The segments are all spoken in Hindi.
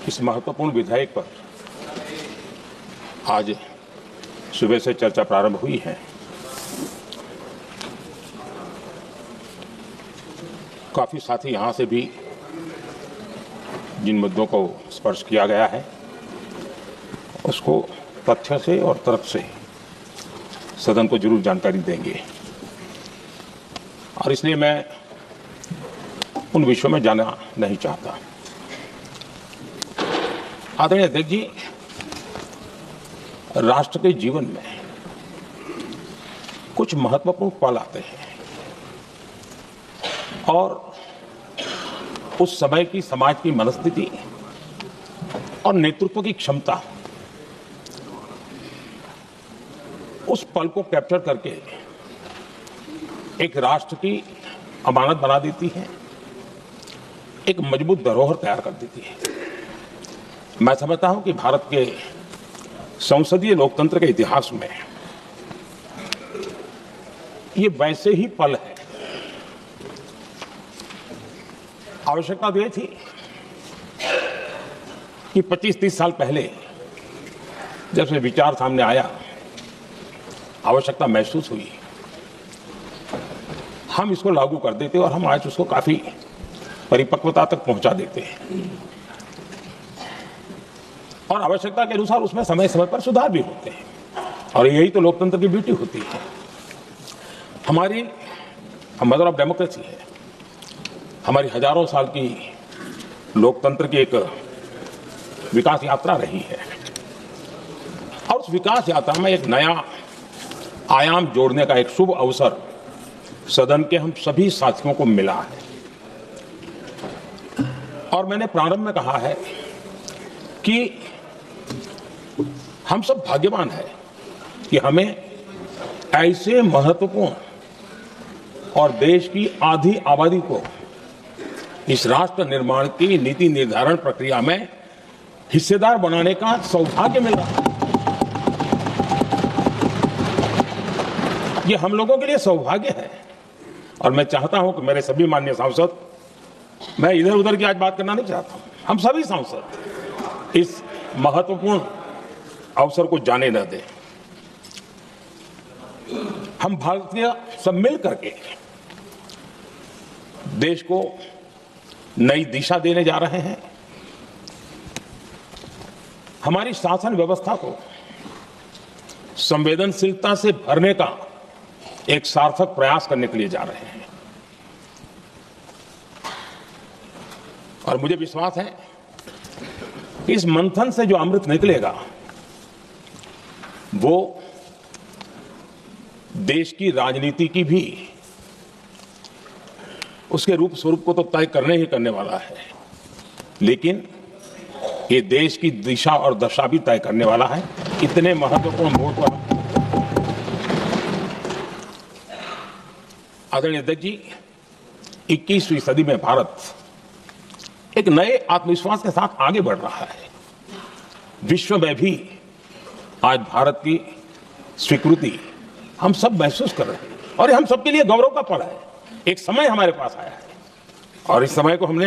इस महत्वपूर्ण विधेयक पर आज सुबह से चर्चा प्रारंभ हुई है। काफी साथी यहां से भी जिन मुद्दों को स्पर्श किया गया है उसको तथ्य से और तर्क से सदन को जरूर जानकारी देंगे, और इसलिए मैं उन विषयों में जाना नहीं चाहता। आदरणीय अध्यक्ष जी, राष्ट्र के जीवन में कुछ महत्वपूर्ण पल आते हैं और उस समय की समाज की मनस्थिति और नेतृत्व की क्षमता उस पल को कैप्चर करके एक राष्ट्र की अमानत बना देती है, एक मजबूत धरोहर तैयार कर देती है। मैं समझता हूं कि भारत के संसदीय लोकतंत्र के इतिहास में ये वैसे ही पल है। आवश्यकता तो ये थी कि 25-30 साल पहले जब से विचार सामने आया, आवश्यकता महसूस हुई, हम इसको लागू कर देते और हम आज उसको काफी परिपक्वता तक पहुंचा देते हैं, और आवश्यकता के अनुसार उसमें समय समय पर सुधार भी होते हैं, और यही तो लोकतंत्र की ब्यूटी होती है। हमारी मदर ऑफ डेमोक्रेसी है, हमारी हजारों साल की लोकतंत्र की एक विकास यात्रा रही है, और उस विकास यात्रा में एक नया आयाम जोड़ने का एक शुभ अवसर सदन के हम सभी साथियों को मिला है। और मैंने प्रारंभ में कहा है कि हम सब भाग्यवान हैं कि हमें ऐसे महत्वपूर्ण और देश की आधी आबादी को इस राष्ट्र निर्माण की नीति निर्धारण प्रक्रिया में हिस्सेदार बनाने का सौभाग्य मिल रहा है। ये हम लोगों के लिए सौभाग्य है, और मैं चाहता हूं कि मेरे सभी माननीय सांसद, मैं इधर उधर की आज बात करना नहीं चाहता हूं, हम सभी सांसद इस महत्वपूर्ण अवसर को जाने न दें। हम भारतीय सब मिल करके देश को नई दिशा देने जा रहे हैं, हमारी शासन व्यवस्था को संवेदनशीलता से भरने का एक सार्थक प्रयास करने के लिए जा रहे हैं। और मुझे विश्वास है कि इस मंथन से जो अमृत निकलेगा वो देश की राजनीति की भी उसके रूप स्वरूप को तो तय करने ही करने वाला है, लेकिन ये देश की दिशा और दशा भी तय करने वाला है। इतने महत्वपूर्ण मोड़ पर आदरणीय अध्यक्ष जी, 21वीं सदी में भारत एक नए आत्मविश्वास के साथ आगे बढ़ रहा है। विश्व में भी आज भारत की स्वीकृति हम सब महसूस कर रहे हैं, और हम सबके लिए गौरव का पल है। एक समय हमारे पास आया है, और इस समय को हमने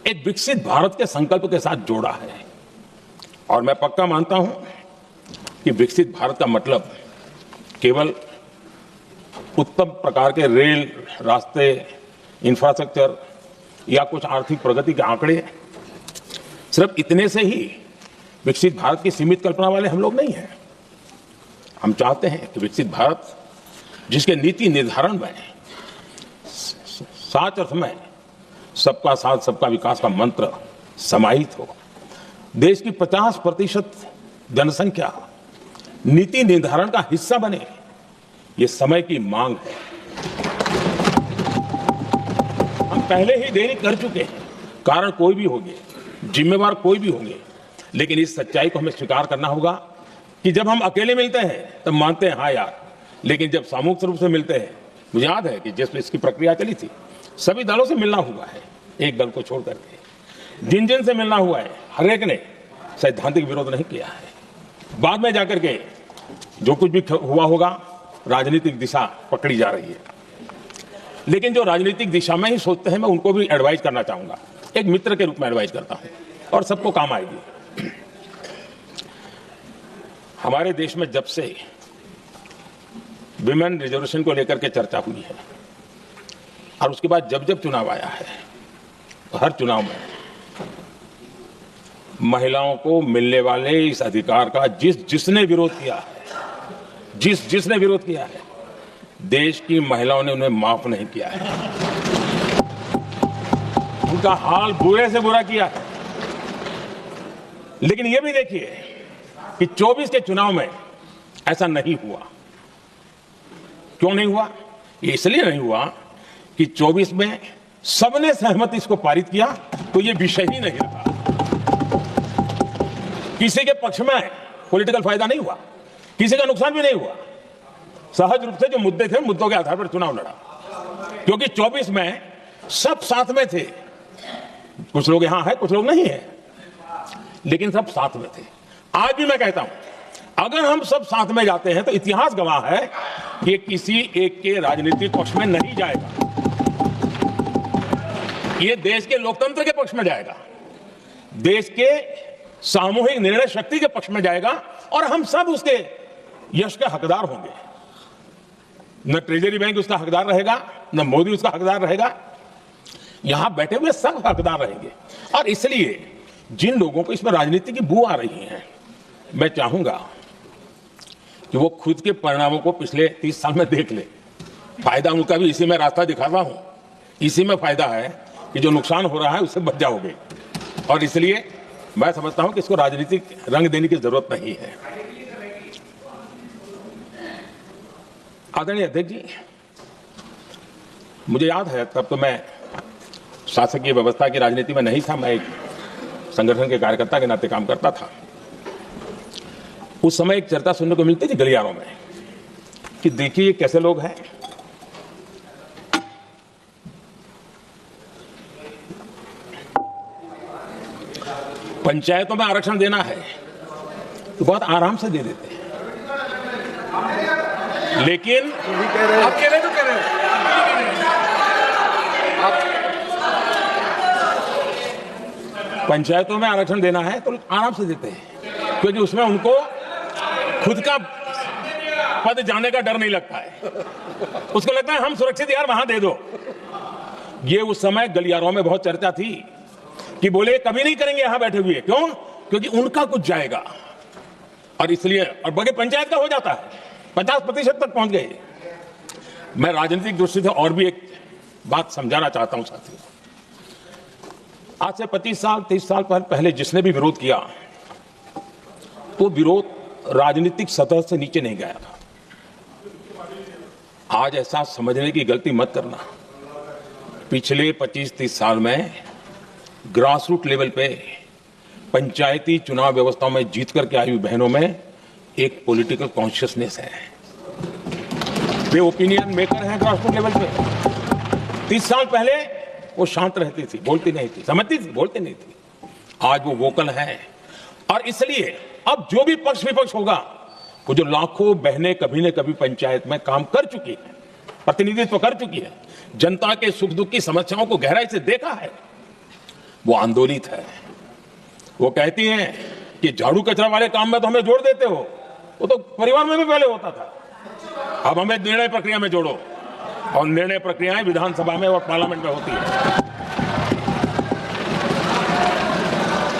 एक विकसित भारत के संकल्प के साथ जोड़ा है। और मैं पक्का मानता हूं कि विकसित भारत का मतलब केवल उत्तम प्रकार के रेल, रास्ते, इंफ्रास्ट्रक्चर या कुछ आर्थिक प्रगति के आंकड़े, सिर्फ इतने से ही विकसित भारत की सीमित कल्पना वाले हम लोग नहीं हैं। हम चाहते हैं कि विकसित भारत जिसके नीति निर्धारण में साच अर्थ में सबका साथ सबका विकास का मंत्र समाहित हो, देश की 50% जनसंख्या नीति निर्धारण का हिस्सा बने, ये समय की मांग है। हम पहले ही देरी कर चुके हैं, कारण कोई भी होंगे, जिम्मेवार कोई भी होंगे, लेकिन इस सच्चाई को हमें स्वीकार करना होगा कि जब हम अकेले मिलते हैं तब मानते हैं हाँ यार, लेकिन जब सामूहिक रूप से मिलते हैं, मुझे याद है कि जिस इसकी प्रक्रिया चली थी, सभी दलों से मिलना हुआ है, एक दल को छोड़ करके जिन जिन से मिलना हुआ है, हर एक ने सैद्धांतिक विरोध नहीं किया है। बाद में जाकर के जो कुछ भी हुआ होगा, राजनीतिक दिशा पकड़ी जा रही है, लेकिन जो राजनीतिक दिशा में ही सोचते हैं, मैं उनको भी एडवाइस करना चाहूंगा, एक मित्र के रूप में एडवाइस करता हूं और सबको काम आएगी। हमारे देश में जब से विमेन रिजर्वेशन को लेकर के चर्चा हुई है और उसके बाद जब जब चुनाव आया है, तो हर चुनाव में महिलाओं को मिलने वाले इस अधिकार का जिसने विरोध किया है, जिसने विरोध किया है, देश की महिलाओं ने उन्हें माफ नहीं किया है, उनका हाल बुरे से बुरा किया है। लेकिन यह भी देखिए कि 24 के चुनाव में ऐसा नहीं हुआ। क्यों नहीं हुआ? ये इसलिए नहीं हुआ कि 24 में सबने सहमति इसको पारित किया, तो ये विषय ही नहीं रहा। किसी के पक्ष में पॉलिटिकल फायदा नहीं हुआ, किसी का नुकसान भी नहीं हुआ। सहज रूप से जो मुद्दे थे, मुद्दों के आधार पर चुनाव लड़ा, क्योंकि 24 में सब साथ में थे। कुछ लोग यहां हैं, कुछ लोग नहीं है, लेकिन सब साथ में थे। आज भी मैं कहता हूं, अगर हम सब साथ में जाते हैं तो इतिहास गवाह है कि किसी एक के राजनीतिक पक्ष में नहीं जाएगा, ये देश के लोकतंत्र के पक्ष में जाएगा, देश के सामूहिक निर्णय शक्ति के पक्ष में जाएगा और हम सब उसके यश के हकदार होंगे। न ट्रेजरी बैंक उसका हकदार रहेगा, न मोदी उसका हकदार रहेगा, यहां बैठे हुए सब हकदार रहेंगे। और इसलिए जिन लोगों को इसमें राजनीति की बू आ रही है, मैं चाहूंगा कि वो खुद के परिणामों को पिछले 30 साल में देख ले। फायदा उनका भी इसी में रास्ता दिखाता हूं, इसी में फायदा है कि जो नुकसान हो रहा है उससे बच जाओगे। और इसलिए मैं समझता हूं कि इसको राजनीतिक रंग देने की जरूरत नहीं है। आदरणीय अध्यक्ष जी, मुझे याद है तब तो मैं शासकीय व्यवस्था की राजनीति में नहीं था, मैं एक संगठन के कार्यकर्ता के नाते काम करता था। उस समय एक चर्चा सुनने को मिलती थी गलियारों में कि देखिए ये कैसे लोग हैं, पंचायतों में आरक्षण देना है तो बहुत आराम से दे देते हैं, लेकिन आप कह रहे तो कह रहे हो पंचायतों में आरक्षण देना है तो आराम से देते हैं, क्योंकि उसमें उनको खुद का पद जाने का डर नहीं लगता है। उसको लगता है हम सुरक्षित, यार वहां दे दो। ये उस समय गलियारों में बहुत चर्चा थी कि बोले कभी नहीं करेंगे यहां बैठे हुए। क्यों? क्योंकि उनका कुछ जाएगा, और इसलिए और बगे पंचायत का हो जाता है, 50% तक पहुंच गए। मैं राजनीतिक दृष्टि से और भी एक बात समझाना चाहता हूं साथियों। आज से 25 साल 30 साल पहले जिसने भी विरोध किया, तो विरोध राजनीतिक सतह से नीचे नहीं गया था। आज ऐसा समझने की गलती मत करना। पिछले 25-30 साल में ग्रास रूट लेवल पे पंचायती चुनाव व्यवस्थाओं में जीत करके आई हुई बहनों में एक पॉलिटिकल कॉन्शियसनेस है। वे ओपिनियन मेकर हैं ग्रास रूट लेवल पे। 30 साल पहले वो शांत रहती थी, बोलती नहीं थी, समझती थी, बोलती नहीं थी। आज वो वोकल है, और इसलिए अब जो भी पक्ष विपक्ष होगा, वो जो लाखों बहनें कभी न कभी पंचायत में काम कर चुकी है, प्रतिनिधित्व कर चुकी है, जनता के सुख दुख की समस्याओं को गहराई से देखा है, वो आंदोलित है। वो कहती हैं कि झाड़ू कचरा वाले काम में तो हमें जोड़ देते हो, वो तो परिवार में भी पहले होता था, अब हमें निर्णय प्रक्रिया में जोड़ो। और निर्णय प्रक्रियाएं विधानसभा में और पार्लियामेंट में होती है।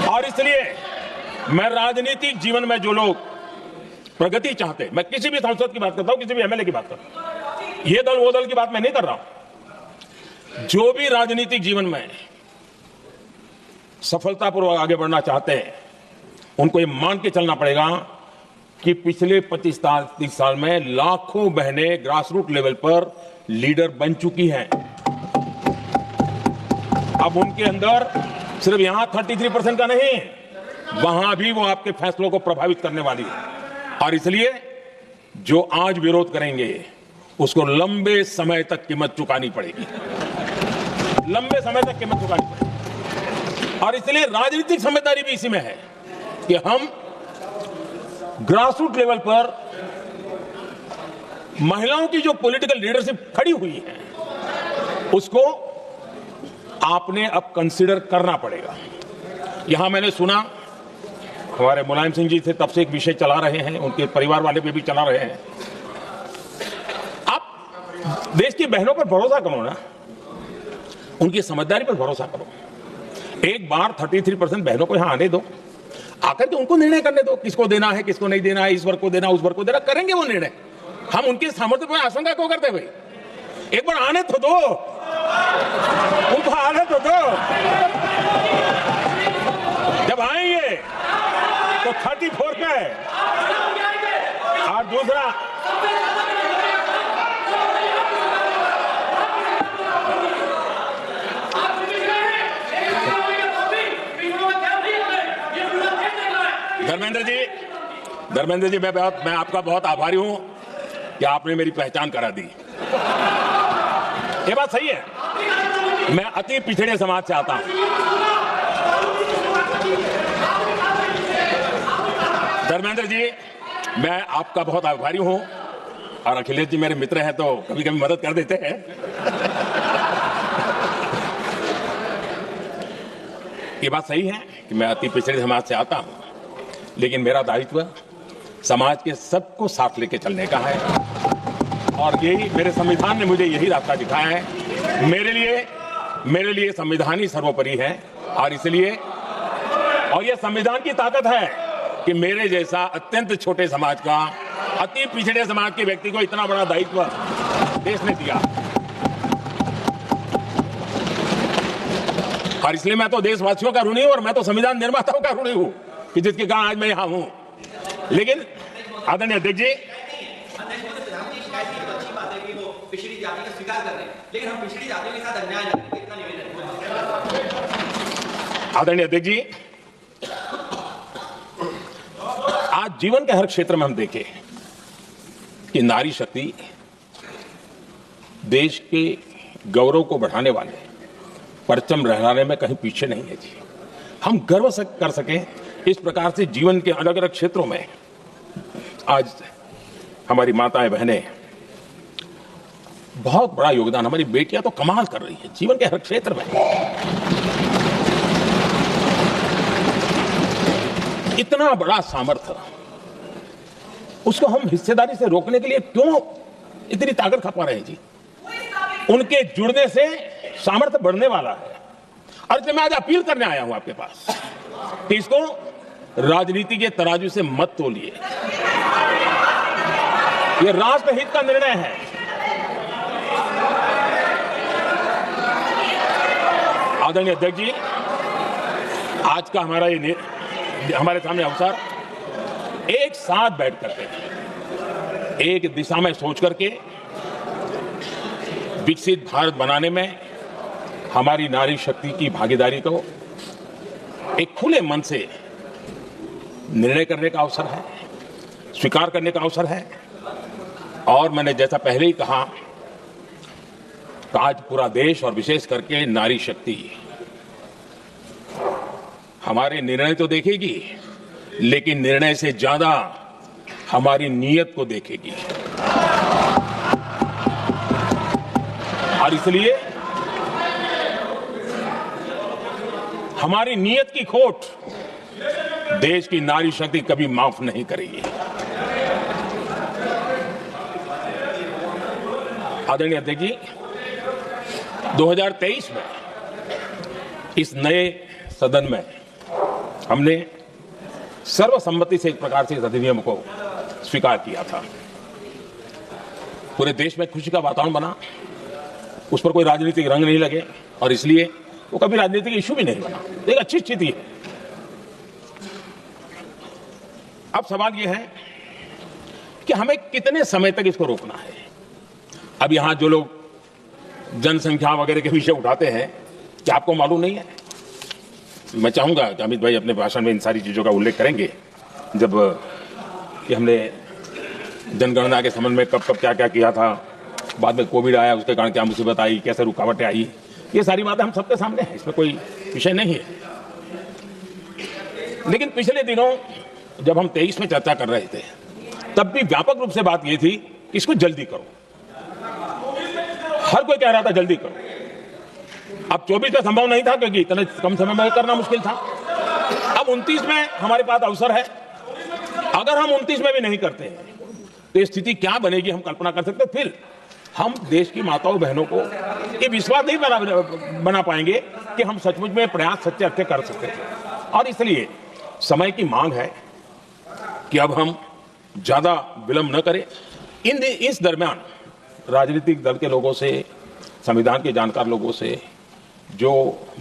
और इसलिए मैं राजनीतिक जीवन में जो लोग प्रगति चाहते, मैं किसी भी सांसद की बात करता हूं, किसी भी एमएलए की बात करता हूं, ये दल वो दल की बात मैं नहीं कर रहा हूं। जो भी राजनीतिक जीवन में सफलतापूर्वक आगे बढ़ना चाहते हैं, उनको ये मान के चलना पड़ेगा कि पिछले 25-30 साल में लाखों बहनें ग्रास रूट लेवल पर लीडर बन चुकी हैं। अब उनके अंदर सिर्फ यहां 33% का नहीं, वहां भी वो आपके फैसलों को प्रभावित करने वाली है। और इसलिए जो आज विरोध करेंगे, उसको लंबे समय तक कीमत चुकानी पड़ेगी, लंबे समय तक कीमत चुकानी पड़ेगी। और इसलिए राजनीतिक समझदारी भी इसी में है कि हम ग्रास रूट लेवल पर महिलाओं की जो पॉलिटिकल लीडरशिप खड़ी हुई है, उसको आपने अब कंसीडर करना पड़ेगा। यहां मैंने सुना हमारे मुलायम सिंह जी थे, तब से एक विषय चला रहे हैं, उनके परिवार वाले पे भी चला रहे हैं। आप देश की बहनों पर भरोसा करो ना, उनकी समझदारी पर भरोसा करो। एक बार 33% बहनों को यहां आने दो, आकर के उनको निर्णय करने दो, किसको देना है, किसको नहीं देना है, इस वर्ग को देना, उस वर्ग को देना, करेंगे वो निर्णय। हम उनके सामर्थ्य पर आशंका क्यों करते भाई? एक बार आने तो दो, उनको आने तो दो। जब आएंगे तो 34 का है। और दूसरा, धर्मेंद्र जी, मैं आपका बहुत आभारी हूं कि आपने मेरी पहचान करा दी। ये बात सही है, मैं अति पिछड़े समाज से आता हूं। धर्मेंद्र जी, मैं आपका बहुत आभारी हूं, और अखिलेश जी मेरे मित्र हैं तो कभी कभी मदद कर देते हैं। ये बात सही है कि मैं अति पिछड़े समाज से आता हूं, लेकिन मेरा दायित्व समाज के सबको साथ लेके चलने का है, और यही मेरे संविधान ने मुझे यही रास्ता दिखाया है। मेरे लिए संविधान ही सर्वोपरि है, और इसलिए, और यह संविधान की ताकत है कि मेरे जैसा अत्यंत छोटे समाज का, अति पिछड़े समाज के व्यक्ति को इतना बड़ा दायित्व देश ने दिया। और इसलिए मैं तो देशवासियों का ऋणी हूं, और मैं तो संविधान निर्माताओं का ऋणी हूं कि जिसके कारण आज मैं यहां हूं। लेकिन आदरणीय अध्यक्ष जी, पिछड़ी जाति का स्वीकार कर रहे हैं, लेकिन हम पिछड़ी जातियों के साथ अन्याय कर रहे हैं, इतना निवेदन। आदरणीय अध्यक्ष जी, आज जीवन के हर क्षेत्र में हम देखें कि नारी शक्ति देश के गौरव को बढ़ाने वाले, परचम लहराने में कहीं पीछे नहीं है जी। हम गर्व कर सकें इस प्रकार से जीवन के अलग अलग क्षेत्रों में आज हमारी माताएं बहनें बहुत बड़ा योगदान, हमारी बेटियां तो कमाल कर रही है जीवन के हर क्षेत्र में। इतना बड़ा सामर्थ्य, उसको हम हिस्सेदारी से रोकने के लिए क्यों इतनी ताकत खपा रहे हैं जी? उनके जुड़ने से सामर्थ्य बढ़ने वाला है, और इसलिए मैं आज अपील करने आया हूं आपके पास कि इसको राजनीति के तराजू से मत तोलिए। यह राष्ट्रहित का निर्णय है। आदरणीय अध्यक्ष जी, आज का हमारा हमारे सामने अवसर, एक साथ बैठ करके एक दिशा में सोच करके विकसित भारत बनाने में हमारी नारी शक्ति की भागीदारी को एक खुले मन से निर्णय करने का अवसर है, स्वीकार करने का अवसर है। और मैंने जैसा पहले ही कहा, आज पूरा देश और विशेष करके नारी शक्ति हमारे निर्णय तो देखेगी, लेकिन निर्णय से ज्यादा हमारी नीयत को देखेगी। और इसलिए हमारी नीयत की खोट देश की नारी शक्ति कभी माफ नहीं करेगी। आदरणीय अध्यक्ष जी, 2023 में इस नए सदन में हमने सर्वसम्मति से एक प्रकार से इस अधिनियम को स्वीकार किया था। पूरे देश में खुशी का वातावरण बना, उस पर कोई राजनीतिक रंग नहीं लगे, और इसलिए वो कभी राजनीतिक इशू भी नहीं बना। एक अच्छी स्थिति है। अब सवाल यह है कि हमें कितने समय तक इसको रोकना है। अब यहां जो लोग जनसंख्या वगैरह के विषय उठाते हैं, क्या आपको मालूम नहीं है? मैं चाहूंगा कि अमित भाई अपने भाषण में इन सारी चीजों का उल्लेख करेंगे, जब कि हमने जनगणना के संबंध में कब कब क्या क्या किया था, बाद में कोविड आया, उसके कारण क्या मुसीबत आई, कैसे रुकावटें आई, ये सारी बातें हम सबके सामने हैं, इसमें कोई विषय नहीं है। लेकिन पिछले दिनों जब हम 23 में चर्चा कर रहे थे, तब भी व्यापक रूप से बात ये थी कि इसको जल्दी करो। हर कोई कह रहा था जल्दी करो। अब 24 का संभव नहीं था, क्योंकि इतने कम समय में करना मुश्किल था। अब 29 में हमारे पास अवसर है। अगर हम 29 में भी नहीं करते हैं तो ये स्थिति क्या बनेगी हम कल्पना कर सकते हैं। फिर हम देश की माताओं बहनों को ये विश्वास नहीं बना पाएंगे कि हम सचमुच में प्रयास सच्चे अर्थ कर सकते थे। और इसलिए समय की मांग है कि अब हम ज्यादा विलंब न करें। इस दरमियान राजनीतिक दल के लोगों से, संविधान के जानकार लोगों से, जो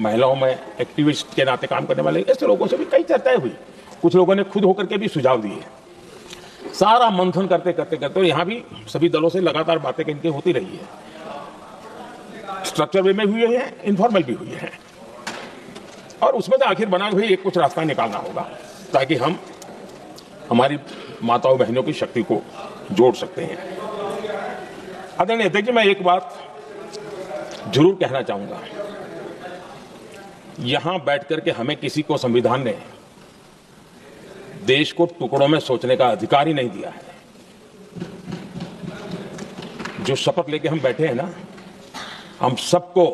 महिलाओं में एक्टिविस्ट के नाते काम करने वाले ऐसे लोगों से भी कई चर्चाएं हुई। कुछ लोगों ने खुद होकर के भी सुझाव दिए। सारा मंथन करते करते करते और यहाँ भी सभी दलों से लगातार बातें इनकी होती रही है। स्ट्रक्चर वे में हुई है, इनफॉर्मल भी हुई है, और उसमें से आखिर बना हुई एक कुछ रास्ता निकालना होगा ताकि हम हमारी माताओं बहनों की शक्ति को जोड़ सकते हैं। आदरणीय अध्यक्ष जी, मैं एक बात जरूर कहना चाहूंगा। यहां बैठकर के हमें किसी को संविधान ने देश को टुकड़ों में सोचने का अधिकार ही नहीं दिया है। जो शपथ लेके हम बैठे हैं ना, हम सबको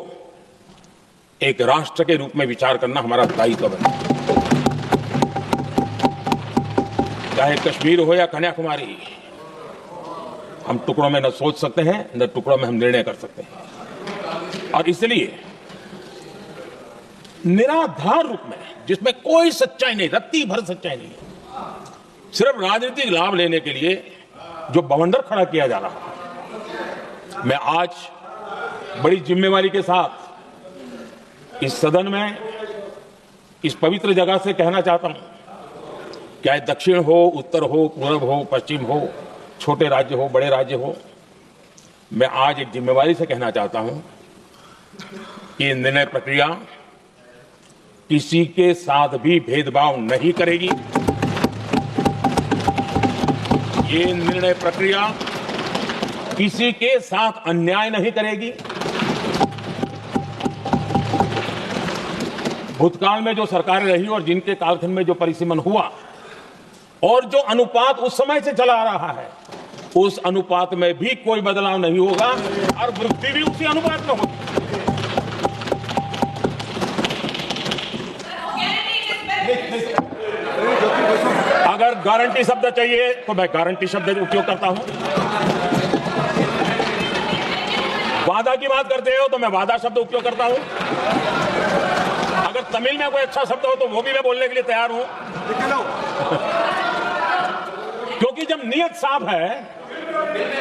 एक राष्ट्र के रूप में विचार करना हमारा दायित्व है। चाहे कश्मीर हो या कन्याकुमारी, हम टुकड़ों में न सोच सकते हैं न टुकड़ों में हम निर्णय कर सकते हैं। और इसलिए निराधार रूप में, जिसमें कोई सच्चाई नहीं, रत्ती भर सच्चाई नहीं है, सिर्फ राजनीतिक लाभ लेने के लिए जो बवंडर खड़ा किया जा रहा है, मैं आज बड़ी जिम्मेवारी के साथ इस सदन में, इस पवित्र जगह से कहना चाहता हूं, चाहे दक्षिण हो, उत्तर हो, पूर्व हो, पश्चिम हो, छोटे राज्य हो, बड़े राज्य हो, मैं आज एक जिम्मेवारी से कहना चाहता हूं कि निर्णय प्रक्रिया किसी के साथ भी भेदभाव नहीं करेगी। ये निर्णय प्रक्रिया किसी के साथ अन्याय नहीं करेगी। भूतकाल में जो सरकारें रही और जिनके कालखंड में जो परिसीमन हुआ और जो अनुपात उस समय से चला आ रहा है, उस अनुपात में भी कोई बदलाव नहीं होगा और वृद्धि भी उसी अनुपात में होगी। अगर गारंटी शब्द चाहिए तो मैं गारंटी शब्द उपयोग करता हूं। वादा की बात करते हो तो मैं वादा शब्द उपयोग करता हूं। अगर तमिल में कोई अच्छा शब्द हो तो वो भी मैं बोलने के लिए तैयार हूं, क्योंकि जब नियत साफ है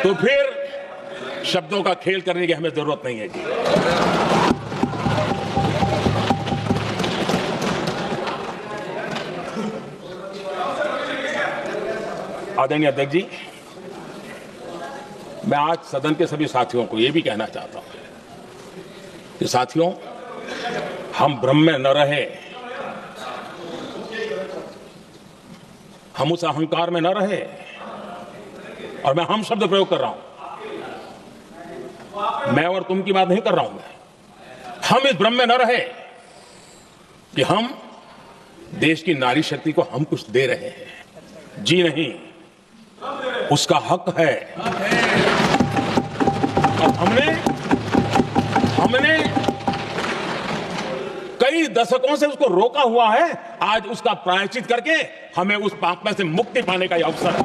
तो फिर शब्दों का खेल करने की हमें जरूरत नहीं है जी। आदरणीय अध्यक्ष जी, मैं आज सदन के सभी साथियों को यह भी कहना चाहता हूं कि साथियों, हम भ्रम में न रहे, हम उस अहंकार में न रहे, और मैं हम शब्द प्रयोग कर रहा हूं, मैं और तुम की बात नहीं कर रहा हूं। हम इस भ्रम में न रहे कि हम देश की नारी शक्ति को हम कुछ दे रहे हैं। जी नहीं, उसका हक है। और हमने कई दशकों से उसको रोका हुआ है। आज उसका प्रायश्चित करके हमें उस पाप में से मुक्ति पाने का अवसर है।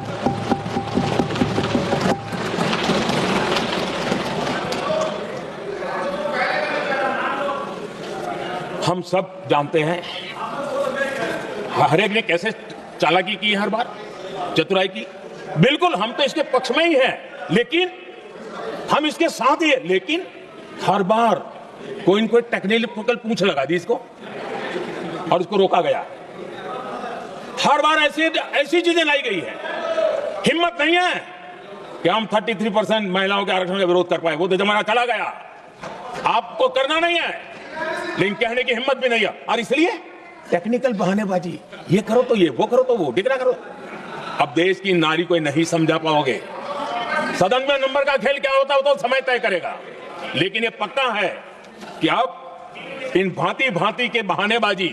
हम सब जानते हैं हर एक ने कैसे चालाकी की है, हर बार चतुराई की। बिल्कुल, हम तो इसके पक्ष में ही हैं, लेकिन हम इसके साथ ही है। लेकिन हर बार कोई न कोई टेक्निकल पूंछ लगा दी इसको और उसको रोका गया। हर बार ऐसी चीजें लाई गई है। हिम्मत नहीं है कि हम 33% महिलाओं के आरक्षण का विरोध कर पाए। वो तो जमाना चला गया। आपको करना नहीं है, लेकिन कहने की हिम्मत भी नहीं है। और इसलिए टेक्निकल बहानेबाजी, ये करो तो ये, वो करो तो वो, डिगरा करो। अब देश की नारी को नहीं समझा पाओगे। सदन में नंबर का खेल क्या होता है वो तो समय तय करेगा, लेकिन ये पक्का है कि अब इन भांति भांति के बहानेबाजी,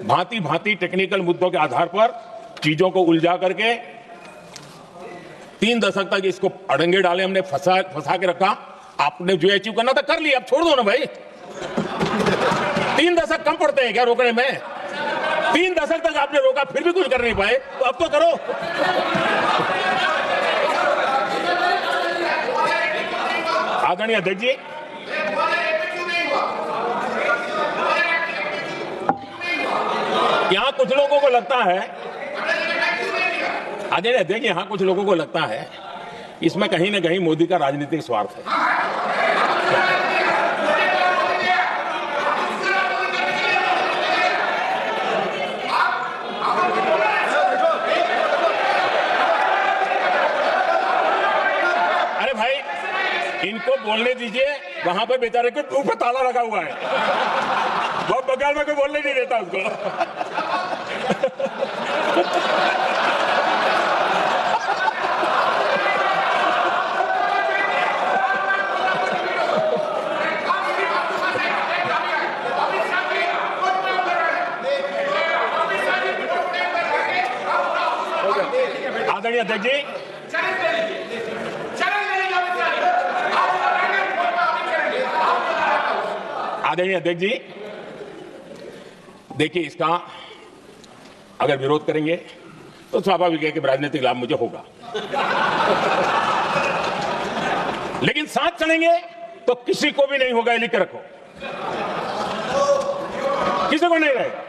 भांति भांति टेक्निकल मुद्दों के आधार पर चीजों को उलझा करके 3 दशक तक इसको अड़ंगे डाले हमने, फंसा के रखा। आपने जो अचीव करना था कर लिया, अब छोड़ दो ना भाई। 3 दशक कम पड़ते हैं क्या रोकने में? 3 दशक तक आपने रोका, फिर भी कुछ कर नहीं पाए, तो अब तो करो। आदरणीय अध्यक्ष जी, यहां कुछ लोगों को लगता है, आदरणीय अध्यक्ष, यहां कुछ लोगों को लगता है इसमें कहीं ना कहीं मोदी का राजनीतिक स्वार्थ है। अरे भाई, इनको बोलने दीजिए, वहां पर बेचारे के मुंह पे ताला लगा हुआ है, वो बगल में कोई बोलने नहीं देता उसको। आदरणीय अध्यक्ष जी, आदरणीय अध्यक्ष जी, देखिए, इसका अगर विरोध करेंगे तो स्वाभाविक है कि राजनीतिक लाभ मुझे होगा, लेकिन साथ चलेंगे तो किसी को भी नहीं होगा, ये लिख के रखो, किसी को नहीं रहेगा,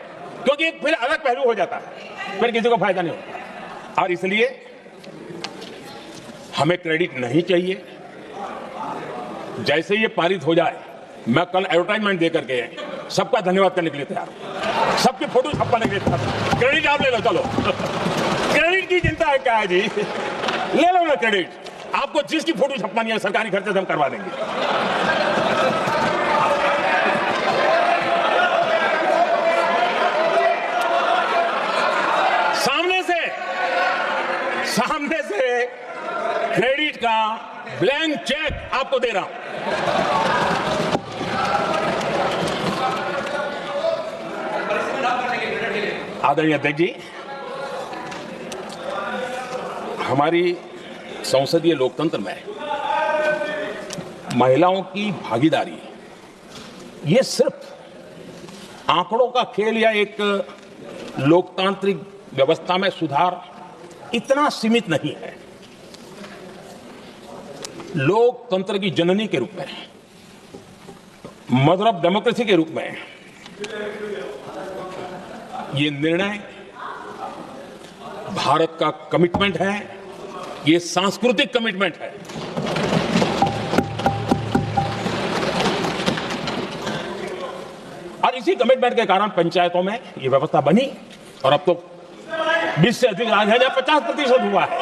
क्योंकि फिर अलग पहलू हो जाता है, फिर किसी को फायदा नहीं होता। और इसलिए हमें क्रेडिट नहीं चाहिए। जैसे ये पारित हो जाए, मैं कल एडवर्टाइजमेंट दे करके सबका धन्यवाद करने के लिए तैयार हूं, सबकी फोटो छपवाने के लिए तैयार हूं। क्रेडिट आप ले लो, चलो। क्रेडिट की चिंता है क्या है जी, ले लो ना क्रेडिट। आपको जिसकी फोटो छपवानी है सरकारी खर्चे से हम करवा देंगे। सामने से क्रेडिट का ब्लैंक चेक आपको दे रहा हूं। आदरणीय अध्यक्ष जी, हमारी संसदीय लोकतंत्र में महिलाओं की भागीदारी ये सिर्फ आंकड़ों का खेल या एक लोकतांत्रिक व्यवस्था में सुधार इतना सीमित नहीं है। लोकतंत्र की जननी के रूप में, मदर ऑफ डेमोक्रेसी के रूप में ये निर्णय भारत का कमिटमेंट है, ये सांस्कृतिक कमिटमेंट है। और इसी कमिटमेंट के कारण पंचायतों में ये व्यवस्था बनी और अब तो 20 से अधिक राज्य है जहां 50% हुआ है।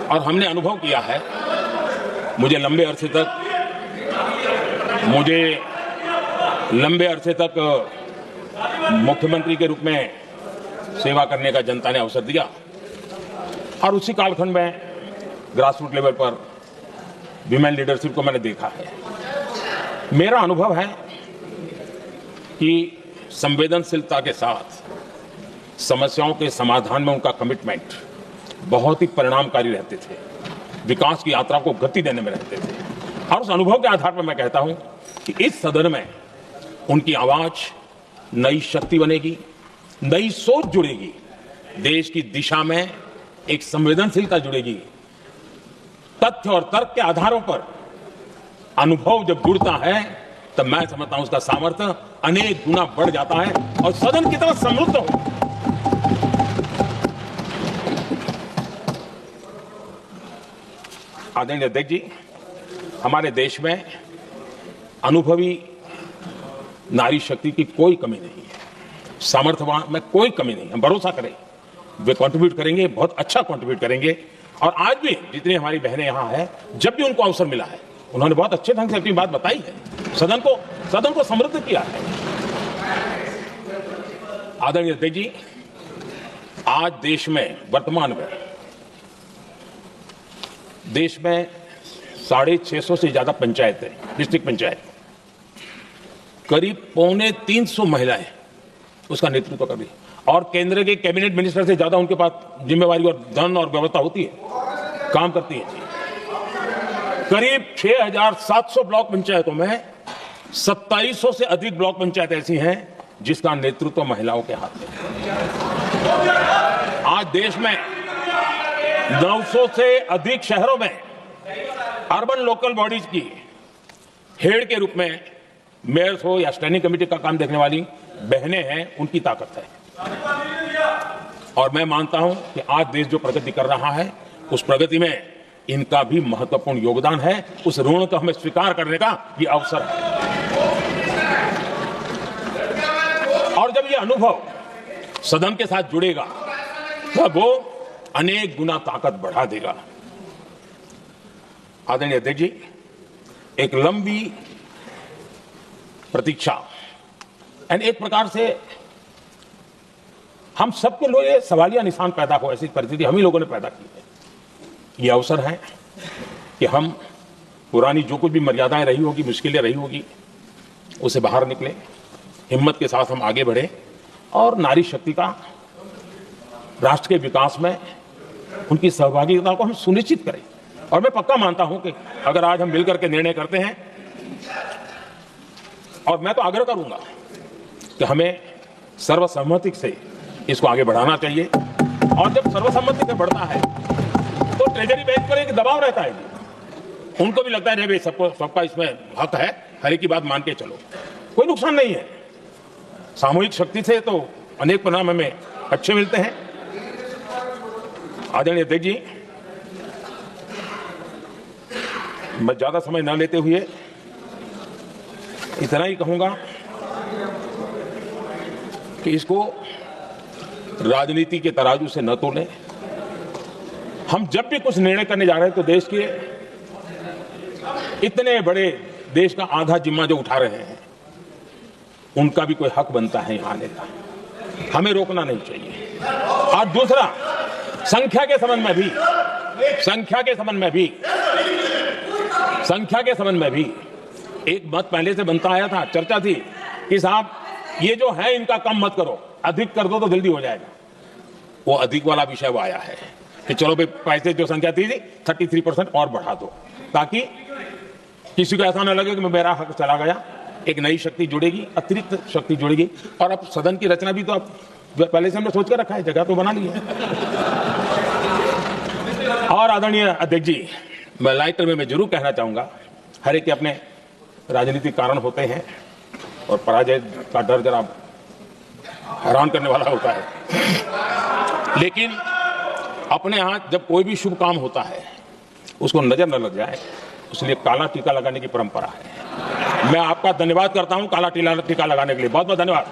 और हमने अनुभव किया है, मुझे लंबे अरसे तक मुख्यमंत्री के रूप में सेवा करने का जनता ने अवसर दिया और उसी कालखंड में ग्रासरूट लेवल पर विमेन लीडरशिप को मैंने देखा है। मेरा अनुभव है कि संवेदनशीलता के साथ समस्याओं के समाधान में उनका कमिटमेंट बहुत ही परिणामकारी रहते थे, विकास की यात्रा को गति देने में रहते थे। और उस अनुभव के आधार पर मैं कहता हूं कि इस सदन में उनकी आवाज नई शक्ति बनेगी, नई सोच जुड़ेगी, देश की दिशा में एक संवेदनशीलता जुड़ेगी। तथ्य और तर्क के आधारों पर अनुभव जब जुड़ता है तब मैं समझता हूं उसका सामर्थ्य अनेक गुना बढ़ जाता है और सदन कितना समृद्ध हो। आदरणीय अध्यक्ष जी, हमारे देश में अनुभवी नारी शक्ति की कोई कमी नहीं है, सामर्थ्यवान में कोई कमी नहीं है। भरोसा करें, वे कंट्रीब्यूट करेंगे, बहुत अच्छा कंट्रीब्यूट करेंगे। और आज भी जितनी हमारी बहनें यहां हैं, जब भी उनको अवसर मिला है उन्होंने बहुत अच्छे ढंग से अपनी बात बताई है, सदन को समृद्ध किया है। आदरणीय अध्यक्ष जी, आज देश में वर्तमान में देश में 650 से ज्यादा पंचायत है, डिस्ट्रिक्ट पंचायत, करीब 250 महिलाएं उसका नेतृत्व कर रही है और केंद्र के कैबिनेट मिनिस्टर से ज्यादा उनके पास जिम्मेवारी और धन और व्यवस्था होती है, काम करती है। करीब 6700 ब्लॉक पंचायतों में 2700 से अधिक ब्लॉक पंचायत ऐसी हैं जिसका नेतृत्व महिलाओं के हाथ में है। आज देश में 900 से अधिक शहरों में अर्बन लोकल बॉडीज की हेड के रूप में मेयर्स हो या स्टैंडिंग कमेटी का काम देखने वाली बहनें हैं, उनकी ताकत है। और मैं मानता हूं कि आज देश जो प्रगति कर रहा है उस प्रगति में इनका भी महत्वपूर्ण योगदान है। उस ऋण को हमें स्वीकार करने का ये अवसर है। और जब ये अनुभव सदन के साथ जुड़ेगा तब वो अनेक गुना ताकत बढ़ा देगा। आदरणीय अध्यक्ष जी, एक लंबी प्रतीक्षा एंड एक प्रकार से हम सबके लिए सवालिया निशान पैदा हो, ऐसी परिस्थिति हम ही लोगों ने पैदा की है। ये अवसर है कि हम पुरानी जो कुछ भी मर्यादाएं रही होगी, मुश्किलें रही होगी, उसे बाहर निकले, हिम्मत के साथ हम आगे बढ़े और नारी शक्ति का राष्ट्र के विकास में उनकी सहभागिता को हम सुनिश्चित करें। और मैं पक्का मानता हूं कि अगर आज हम मिलकर के निर्णय करते हैं, और मैं तो आग्रह करूंगा कि हमें सर्वसम्मति से इसको आगे बढ़ाना चाहिए। और जब सर्वसम्मति से बढ़ता है तो ट्रेजरी बेंच पर एक दबाव रहता है, उनको भी लगता है भाई सबका इसमें हक है, हर एक की बात मान के चलो, कोई नुकसान नहीं है। सामूहिक शक्ति से तो अनेक परिणाम हमें अच्छे मिलते हैं। आदरणीय अध्यक्ष जी, मैं ज्यादा समय न लेते हुए इतना ही कहूंगा कि इसको राजनीति के तराजू से न तोलें। हम जब भी कुछ निर्णय करने जा रहे हैं तो देश के इतने बड़े देश का आधा जिम्मा जो उठा रहे हैं उनका भी कोई हक बनता है यहां आने का, हमें रोकना नहीं चाहिए। और दूसरा, संख्या के संबंध में भी एक मत पहले से बनता आया था, चर्चा थी कि साहब ये जो है इनका कम मत करो, अधिक कर दो तो जल्दी हो जाएगा। वो अधिक वाला विषय वो आया है कि चलो भाई पैसे जो संख्या थी 33% और बढ़ा दो, ताकि किसी को ऐसा ना लगे कि मेरा हक चला गया। एक नई शक्ति जुड़ेगी, अतिरिक्त शक्ति जुड़ेगी। और अब सदन की रचना भी तो अब पहले से हमने सोच कर रखा है, जगह तो बना ली है। और आदरणीय अध्यक्ष जी, मैं लाइटर में जरूर कहना चाहूंगा, हर एक के अपने राजनीतिक कारण होते हैं और पराजय का डर जरा हैरान करने वाला होता है, लेकिन अपने हाथ जब कोई भी शुभ काम होता है उसको नजर न लग जाए, इसलिए काला टीका लगाने की परंपरा है। मैं आपका धन्यवाद करता हूं काला टीका लगाने के लिए। बहुत बहुत धन्यवाद।